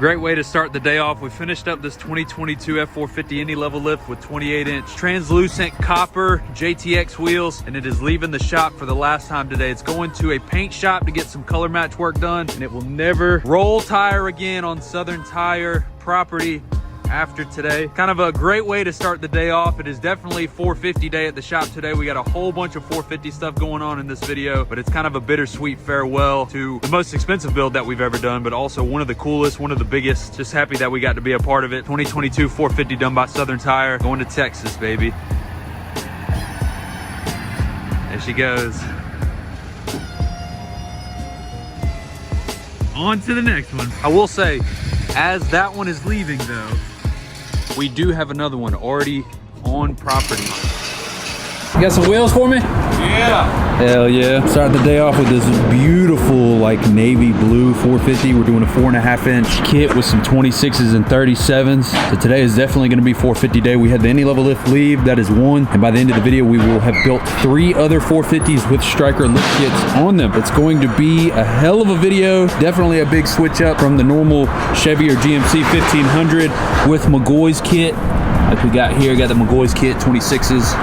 Great way to start the day off. We finished up this 2022 F450 any level lift with 28-inch translucent copper JTX wheels, and it is leaving the shop for the last time today. It's going to a paint shop to get some color match work done, and it will never roll tire again on Southern Tire property after today. Kind of a great way to start the day off. It is definitely 450 day at the shop today. We got a whole bunch of 450 stuff going on in this video, but it's kind of a bittersweet farewell to the most expensive build that we've ever done, but also one of the coolest, one of the biggest. Just happy that we got to be a part of it. 2022 450 done by Southern Tire, going to Texas, baby. There she goes. On to the next one. I will say, as that one is leaving though, we do have another one already on property. You got some wheels for me? Yeah. Hell yeah. Starting the day off with this beautiful like navy blue 450. We're doing a 4.5-inch kit with some 26s and 37s. So today is definitely going to be 450 day. We had the any level lift leave, that is one. And by the end of the video, we will have built 3 other 450s with Stryker lift kits on them. It's going to be a hell of a video. Definitely a big switch up from the normal Chevy or GMC 1500 with Mcgaughys kit. Like we got here, got the Mcgaughys kit, 26s.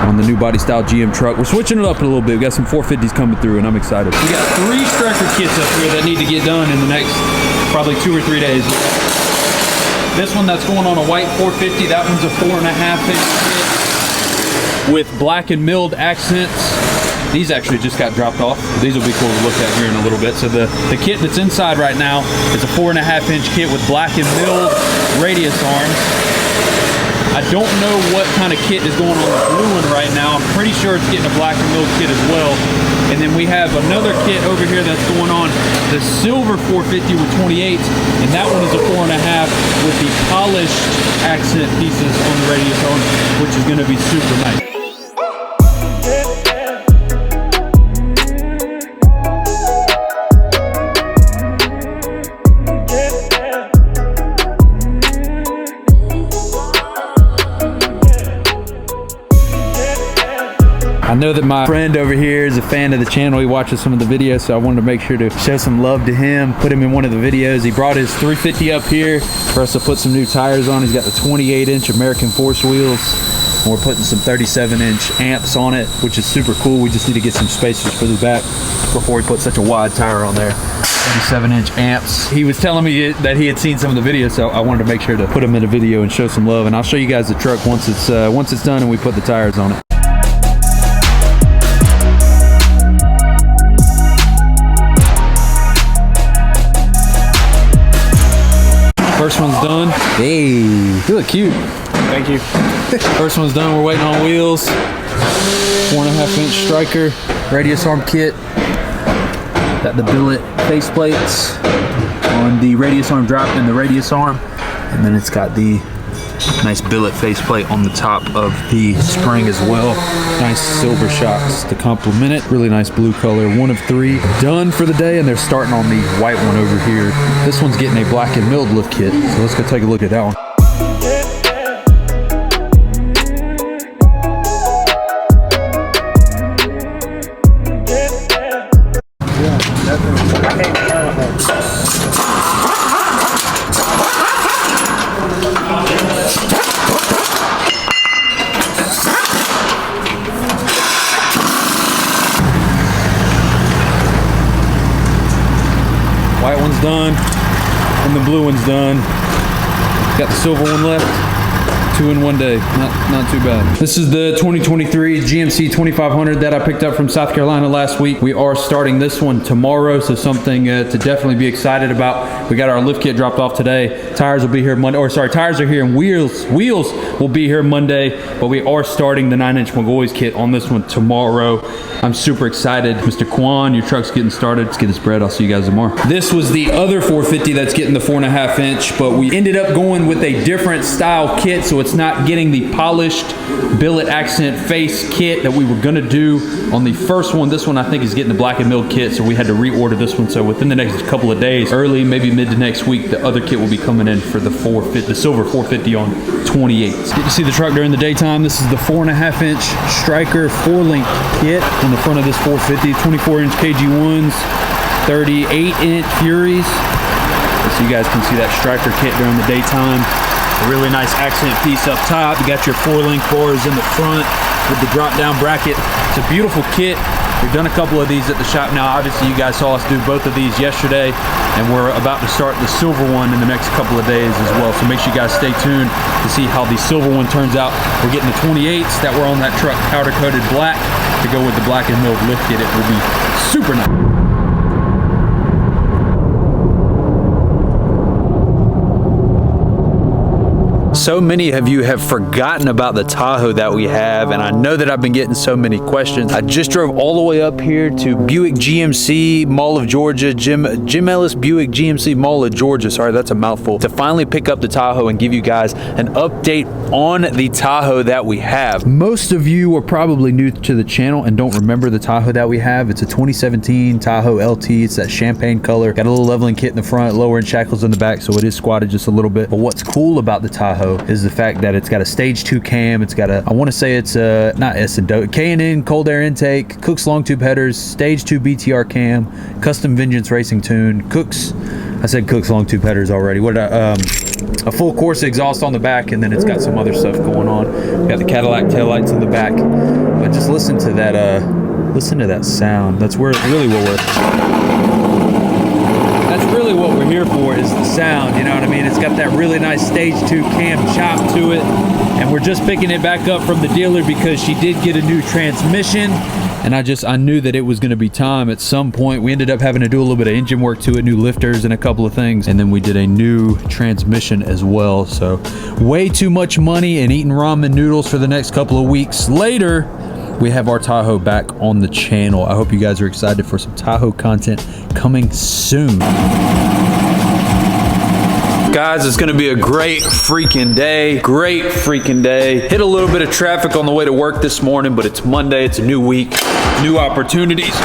On the new body style GM truck. We're switching it up a little bit. We got some 450s coming through and I'm excited. We got 3 Stryker kits up here that need to get done in the next probably 2 or 3 days. This one that's going on a white 450, that one's a 4.5-inch kit with black and milled accents. These actually just got dropped off. These will be cool to look at here in a little bit. So the kit that's inside right now is a 4.5-inch kit with black and milled radius arms. I don't know what kind of kit is going on the blue one right now. I'm pretty sure it's getting a black and milled kit as well. And then we have another kit over here that's going on the silver 450 with 28s, and that one is a 4.5 with the polished accent pieces on the radius arm, which is going to be super nice. I know that my friend over here is a fan of the channel. He watches some of the videos, so I wanted to make sure to show some love to him, put him in one of the videos. He brought his 350 up here for us to put some new tires on. He's got the 28-inch American Force wheels. And we're putting some 37-inch amps on it, which is super cool. We just need to get some spacers for the back before we put such a wide tire on there. 37-inch amps. He was telling me that he had seen some of the videos, so I wanted to make sure to put him in a video and show some love. And I'll show you guys the truck once it's done and we put the tires on it. First one's done. Hey, you look cute. Thank you. First one's done. We're waiting on wheels. 4.5-inch Stryker radius arm kit. Got the billet face plates on the radius arm drop and the radius arm, and then it's got the nice billet faceplate on the top of the spring as well. Nice silver shocks to complement it. Really nice blue color. 1 of 3 done for the day, and they're starting on the white one over here. This one's getting a black and milled lift kit, so let's go take a look at that one. White one's done, and the blue one's done. Got the silver one left. 2 in one day, not too bad. This is the 2023 GMC 2500 that I picked up from South Carolina last week. We are starting this one tomorrow, so something to definitely be excited about. We got our lift kit dropped off today. Tires will be here Monday, or sorry, tires are here and wheels will be here Monday, but we are starting the 9-inch Mcgaughys kit on this one tomorrow. I'm super excited. Mr. Kwan, your truck's getting started. Let's get this bread. I'll see you guys tomorrow. This was the other 450 that's getting the 4.5-inch, but we ended up going with a different style kit, so it's not getting the polished billet accent face kit that we were gonna do on the first one. This one I think is getting the black and milled kit, so we had to reorder this one. So within the next couple of days, early, maybe mid to next week, the other kit will be coming in for the 450, the silver 450 on 28. Get to see the truck during the daytime. This is the 4.5-inch Stryker 4-link kit on the front of this 450, 24-inch KG1s, 38-inch Furies. so you guys can see that Stryker kit during the daytime. A really nice accent piece up top. You got your 4-link bars in the front with the drop-down bracket. It's a beautiful kit. We've done a couple of these at the shop now. Obviously, you guys saw us do both of these yesterday, and we're about to start the silver one in the next couple of days as well. So make sure you guys stay tuned to see how the silver one turns out. We're getting the 28s that were on that truck powder-coated black to go with the black and milled lift kit. It will be super nice. So many of you have forgotten about the Tahoe that we have, and I know that I've been getting so many questions. I just drove all the way up here to Buick GMC Mall of Georgia, Jim Ellis Buick GMC Mall of Georgia, sorry, that's a mouthful, to finally pick up the Tahoe and give you guys an update on the Tahoe that we have. Most of you are probably new to the channel and don't remember the Tahoe that we have. It's a 2017 Tahoe LT. It's that champagne color. Got a little leveling kit in the front, lower end shackles in the back, so it is squatted just a little bit. But what's cool about the Tahoe is the fact that it's got a stage 2 cam. It's got a, I want to say it's a, not K&N cold air intake, Cook's long tube headers, stage 2 BTR cam, custom Vengeance racing tune, Cook's, I said Cook's long tube headers already. What a full course exhaust on the back, and then it's got some other stuff going on. We got the Cadillac taillights in the back. But just listen to that sound. That's where really what we're here for is the sound, you know what I mean? It's got that really nice stage 2 cam chop to it, and we're just picking it back up from the dealer because she did get a new transmission, and I knew that it was going to be time at some point. We ended up having to do a little bit of engine work to it, new lifters and a couple of things, and then we did a new transmission as well. So way too much money and eating ramen noodles for the next couple of weeks later, we have our Tahoe back on the channel. I hope you guys are excited for some Tahoe content coming soon. Guys, it's gonna be a great freaking day. Great freaking day. Hit a little bit of traffic on the way to work this morning, but it's Monday, it's a new week, new opportunities.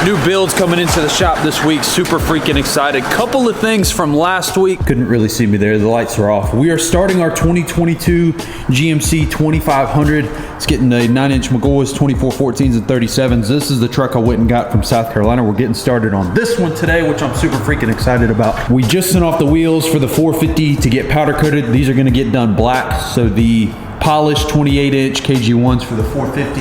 New builds coming into the shop this week. Super freaking excited. Couple of things from last week. Couldn't really see me there. The lights are off. We are starting our 2022 GMC 2500. It's getting a 9-inch Mcgaughys 2414s and 37s. This is the truck I went and got from South Carolina. We're getting started on this one today, which I'm super freaking excited about. We just sent off the wheels for the 450 to get powder coated. These are gonna get done black. So the polished 28-inch KG1s for the 450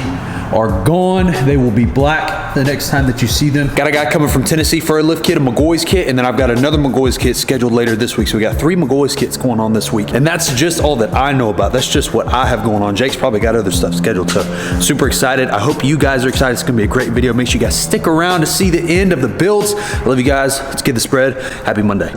are gone. They will be black the next time that you see them. Got a guy coming from Tennessee for a lift kit, a Mcgaughys kit, and then I've got another Mcgaughys kit scheduled later this week. So we got 3 Mcgaughys kits going on this week. And that's just all that I know about. That's just what I have going on. Jake's probably got other stuff scheduled, so super excited. I hope you guys are excited. It's gonna be a great video. Make sure you guys stick around to see the end of the builds. I love you guys. Let's get the spread. Happy Monday.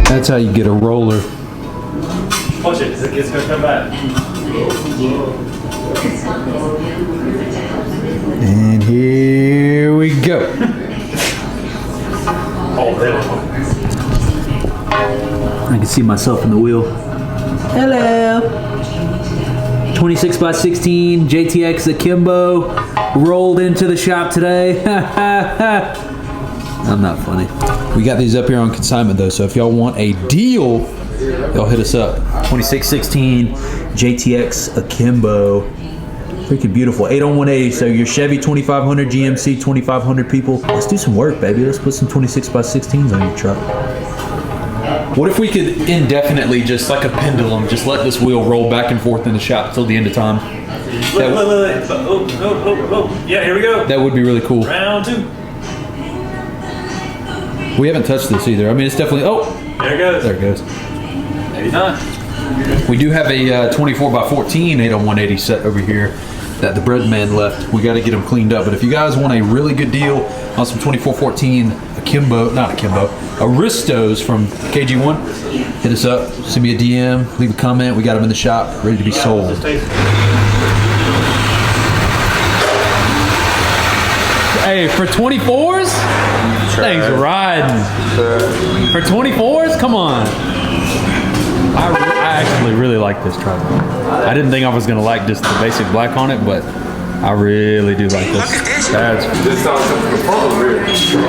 That's how you get a roller. Watch it, it's gonna come back. And here we go. Oh, there. I can see myself in the wheel. Hello. 26 by 16 JTX Akimbo rolled into the shop today. I'm not funny. We got these up here on consignment though, so if y'all want a deal, y'all hit us up. 2616 JTX Akimbo. Freaking beautiful. 8 on 180. So your Chevy 2500, GMC 2500 people. Let's do some work, baby. Let's put some 26 by 16s on your truck. What if we could indefinitely, just like a pendulum, just let this wheel roll back and forth in the shop till the end of time? Look. Oh. Yeah, here we go. That would be really cool. Round 2. We haven't touched this either. I mean, it's definitely, oh. There it goes. There it goes. Maybe not. We do have a 24 by 14 8 on 180 set over here that the bread man left. We got to get them cleaned up. But if you guys want a really good deal on some 2414 Aristos from KG1, hit us up, send me a DM, leave a comment. We got them in the shop, ready to be sold. Hey, for 24s? Things riding. For 24s? Come on. I actually really like this truck. I didn't think I was gonna like just the basic black on it, but I really do like this.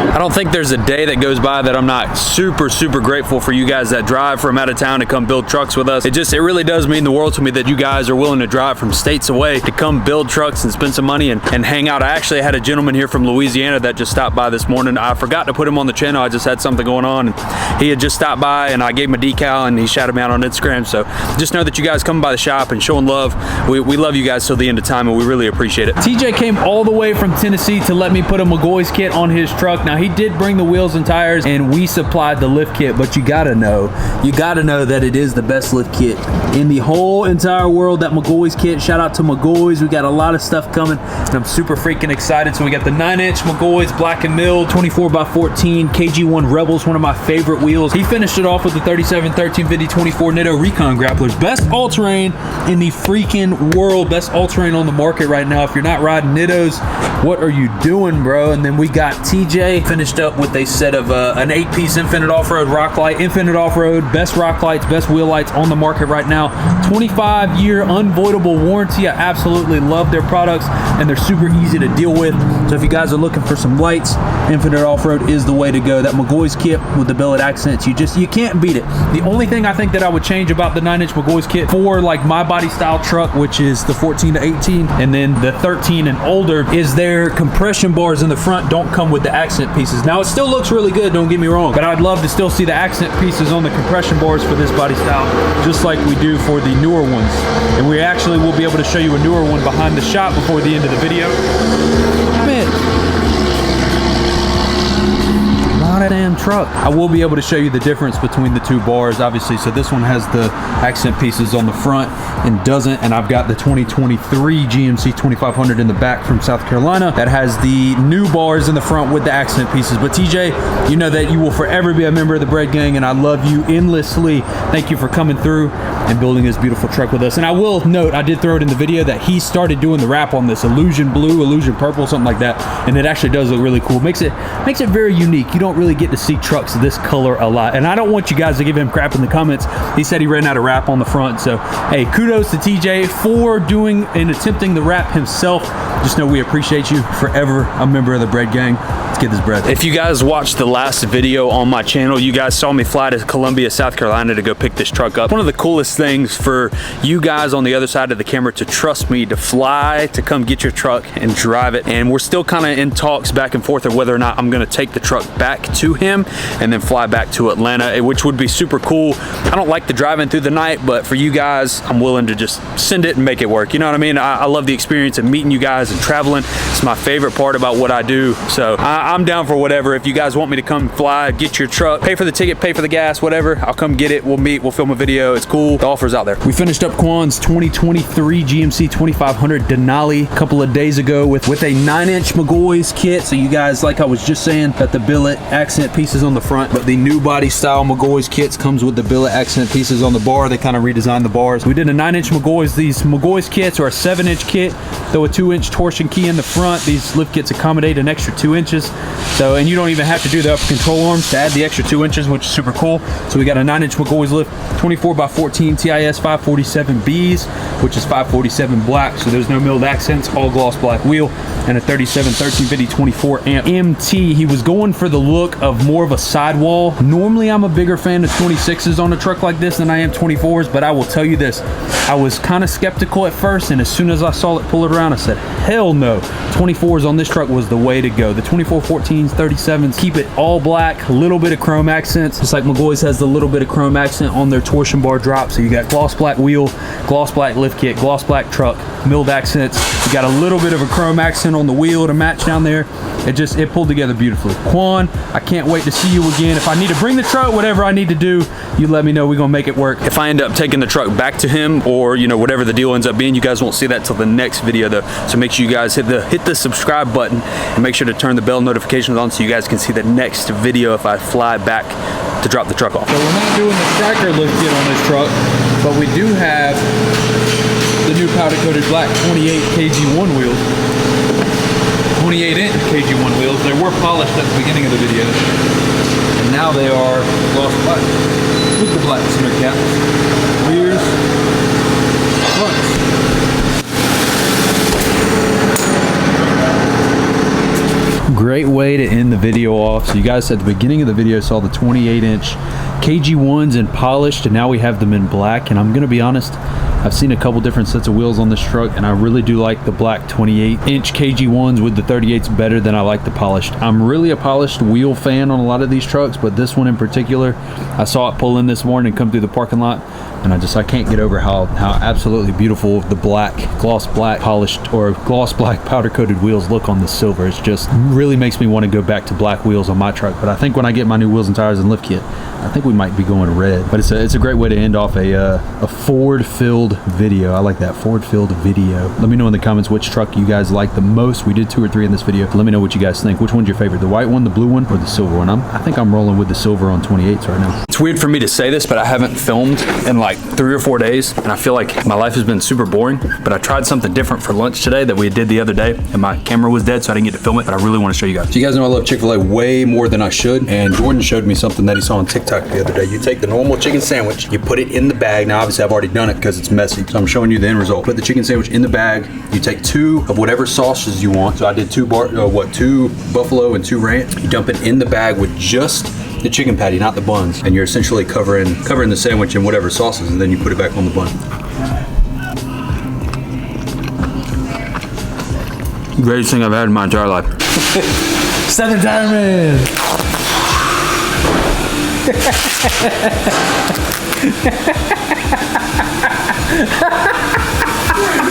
I don't think there's a day that goes by that I'm not super grateful for you guys that drive from out of town to come build trucks with us. It really does mean the world to me that you guys are willing to drive from states away to come build trucks and spend some money and hang out. I actually had a gentleman here from Louisiana that just stopped by this morning. I forgot to put him on the channel. I just had something going on, and he had just stopped by, and I gave him a decal, and he shouted me out on Instagram. So just know that you guys coming by the shop and showing love. We love you guys till the end of time, and we really appreciate it. TJ came all the way from Tennessee to let me put a Mcgaughys kit on his truck. Now, he did bring the wheels and tires, and we supplied the lift kit, but you gotta know that it is the best lift kit in the whole entire world, that Mcgaughys kit. Shout out to Mcgaughys. We got a lot of stuff coming, and I'm super freaking excited. So we got the 9-inch Mcgaughys black and milled 24x14 KG1 Rebels, one of my favorite wheels. He finished it off with the 37 1350 24 Nitto Recon grapplers. Best all-terrain in the freaking world. Best all-terrain on the market right now. If you're not riding Nittos, what are you doing, bro? And then we got TJ finished up with a set of an 8-piece Infinite Off-Road rock light. Infinite Off-Road, best rock lights, best wheel lights on the market right now. 25-year unvoidable warranty. I absolutely love their products, and they're super easy to deal with. So if you guys are looking for some lights, Infinite Off-Road is the way to go. That Mcgaughys kit with the billet accents, you can't beat it. The only thing I think that I would change about the 9-inch Mcgaughys kit for like my body style truck, which is the 14 to 18, and then the 13 and older, is their compression bars in the front don't come with the accent pieces. Now, it still looks really good, don't get me wrong, but I'd love to still see the accent pieces on the compression bars for this body style, just like we do for the newer ones. And we actually will be able to show you a newer one behind the shop before the end of the video. Man, not a damn truck. I will be able to show you the difference between the two bars, obviously. So this one has the accent pieces on the front and doesn't, and I've got the 2023 GMC 2500 in the back from South Carolina that has the new bars in the front with the accent pieces. But TJ, you know that you will forever be a member of the Bread Gang, and I love you endlessly. Thank you for coming through and building this beautiful truck with us. And I will note, I did throw it in the video, that he started doing the wrap on this Illusion Blue, Illusion Purple, something like that, and it actually does look really cool. Makes it very unique. You don't really get to see trucks this color a lot, and I don't want you guys to give him crap in the comments. He said he ran out of wrap on the front, so hey, kudos to TJ for doing and attempting the wrap himself. Just know we appreciate you. Forever a member of the Bread Gang. Let's get this bread. If you guys watched the last video on my channel, you guys saw me fly to Columbia, South Carolina to go pick this truck up. One of the coolest things for you guys on the other side of the camera to trust me to fly to come get your truck and drive it. And we're still kind of in talks back and forth of whether or not I'm going to take the truck back to him and then fly back to Atlanta, which would be super cool. I don't like the driving through the night, but for you guys, I'm willing to just send it and make it work. You know what I mean? I love the experience of meeting you guys and traveling. It's my favorite part about what I do. So I'm down for whatever. If you guys want me to come fly, get your truck, pay for the ticket, pay for the gas, whatever, I'll come get it. We'll meet, we'll film a video. It's cool. The offer's out there. We finished up Quan's 2023 GMC 2500 Denali a couple of days ago with a 9-inch Mcgaughys kit. So you guys, like I was just saying, got the billet accent pieces on the front, but the new body style Mcgaughys kits comes with the billet accent pieces on the bar. They kind of redesigned the bars. We did a 9-inch Mcgaughys. These Mcgaughys kits are a 7-inch kit, though a 2-inch torsion key in the front. These lift kits accommodate an extra 2 inches. So, and you don't even have to do the upper control arms to add the extra 2 inches, which is super cool. So we got a 9-inch Mcgaughys lift, 24x14 TIS 547Bs, which is 547 black. So there's no milled accents, all gloss black wheel, and a 37 1350 24 amp MT. He was going for the look of more of a sidewall. Normally I'm a bigger fan of 26s on a truck like this than I am 24s, but I will tell you this, I was kind of skeptical at first, and as soon as I saw it pull it around, I said, hell no. 24s on this truck was the way to go. The 2414s, 37s, keep it all black, a little bit of chrome accents, just like Mcgaughys has the little bit of chrome accent on their torsion bar drop. So you got gloss black wheel, gloss black lift kit, gloss black truck, milled accents. You got a little bit of a chrome accent on the wheel to match down there. It pulled together beautifully. Quan, I can't wait to see you again. If I need to bring the truck, whatever I need to do, you let me know. We're gonna make it work. If I end up taking the truck back to him, or you know, whatever the deal ends up being, you guys won't see that till the next video though. So make sure you guys hit the subscribe button and make sure to turn the bell notifications on so you guys can see the next video if I fly back to drop the truck off. So we're not doing the Stryker lift kit on this truck, but we do have the new powder coated black 28 KG1 wheels. 28-inch KG1 wheels. They were polished at the beginning of the video, and now they are gloss black with the black center caps, rears, fronts. Great way to end the video off. So you guys at the beginning of the video saw the 28-inch KG1s in polished, and now we have them in black. And I'm gonna be honest, I've seen a couple different sets of wheels on this truck, and I really do like the black 28-inch KG1s with the 38s better than I like the polished. I'm really a polished wheel fan on a lot of these trucks, but this one in particular, I saw it pull in this morning and come through the parking lot, and I can't get over how absolutely beautiful the black, gloss black polished or gloss black powder coated wheels look on the silver. It's just really makes me want to go back to black wheels on my truck. But I think when I get my new wheels and tires and lift kit, I think we might be going red. But it's a great way to end off a Ford filled video. I like that, Ford filled video. Let me know in the comments which truck you guys like the most. We did 2 or 3 in this video. Let me know what you guys think. Which one's your favorite, the white one, the blue one, or the silver one? I think I'm rolling with the silver on 28s right now. It's weird for me to say this, but I haven't filmed in like 3 or 4 days, and I feel like my life has been super boring. But I tried something different for lunch today that we did the other day, and my camera was dead, so I didn't get to film it, but I really want to show you guys. So you guys know I love Chick-fil-A way more than I should, and Jordan showed me something that he saw on TikTok the other day. You take the normal chicken sandwich, you put it in the bag. Now obviously I've already done it because it's messy, so I'm showing you the end result. Put the chicken sandwich in the bag, you take 2 of whatever sauces you want. So I did 2 buffalo and 2 ranch. You dump it in the bag with just the chicken patty, not the buns, and you're essentially covering the sandwich in whatever sauces, and then you put it back on the bun. Greatest thing I've had in my entire life. Southern Tire Man.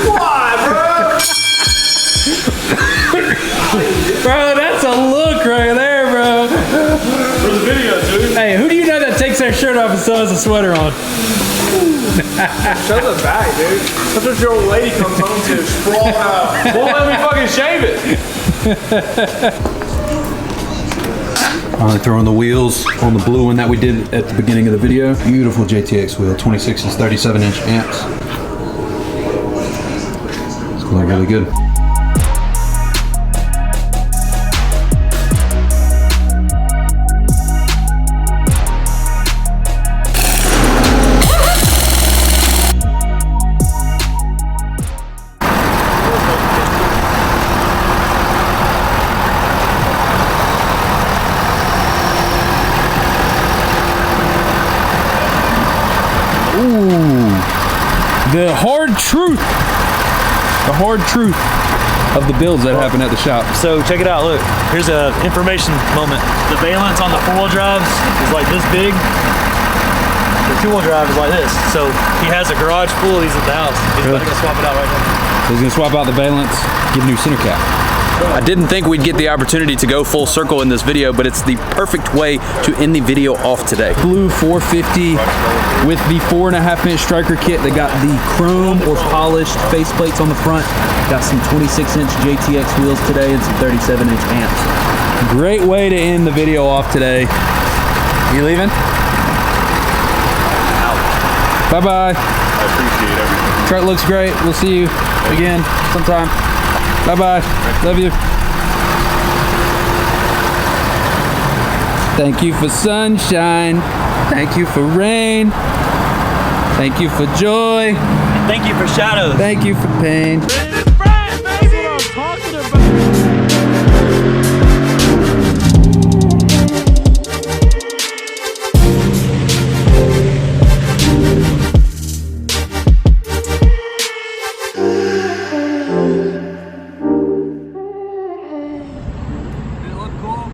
Why, bro? Bro, that's a look right there, bro. For the video, dude. Hey, who do you know that takes their shirt off and still has a sweater on? Show the back, dude. That's what your old lady comes home to, sprawled out. Won't let me fucking shave it. All right, throwing the wheels on the blue one that we did at the beginning of the video. Beautiful JTX wheel, 26 and 37-inch amps. It's going really good. The hard truth of the builds that happen at the shop. So check it out, look. Here's a information moment. The valence on the 4-wheel drives is like this big. The 2-wheel drive is like this. So he has a garage full of these at the house. He's about to go swap it out right now. So he's gonna swap out the valence, get a new center cap. I didn't think we'd get the opportunity to go full circle in this video, but it's the perfect way to end the video off today. Blue 450 with the 4.5-inch Stryker kit that got the chrome or polished faceplates on the front. Got some 26-inch JTX wheels today and some 37-inch amps. Great way to end the video off today. You leaving? Bye-bye. I appreciate everything. Truck looks great. We'll see you again sometime. Bye-bye. Love you. Thank you for sunshine. Thank you for rain. Thank you for joy. Thank you for shadows. Thank you for pain.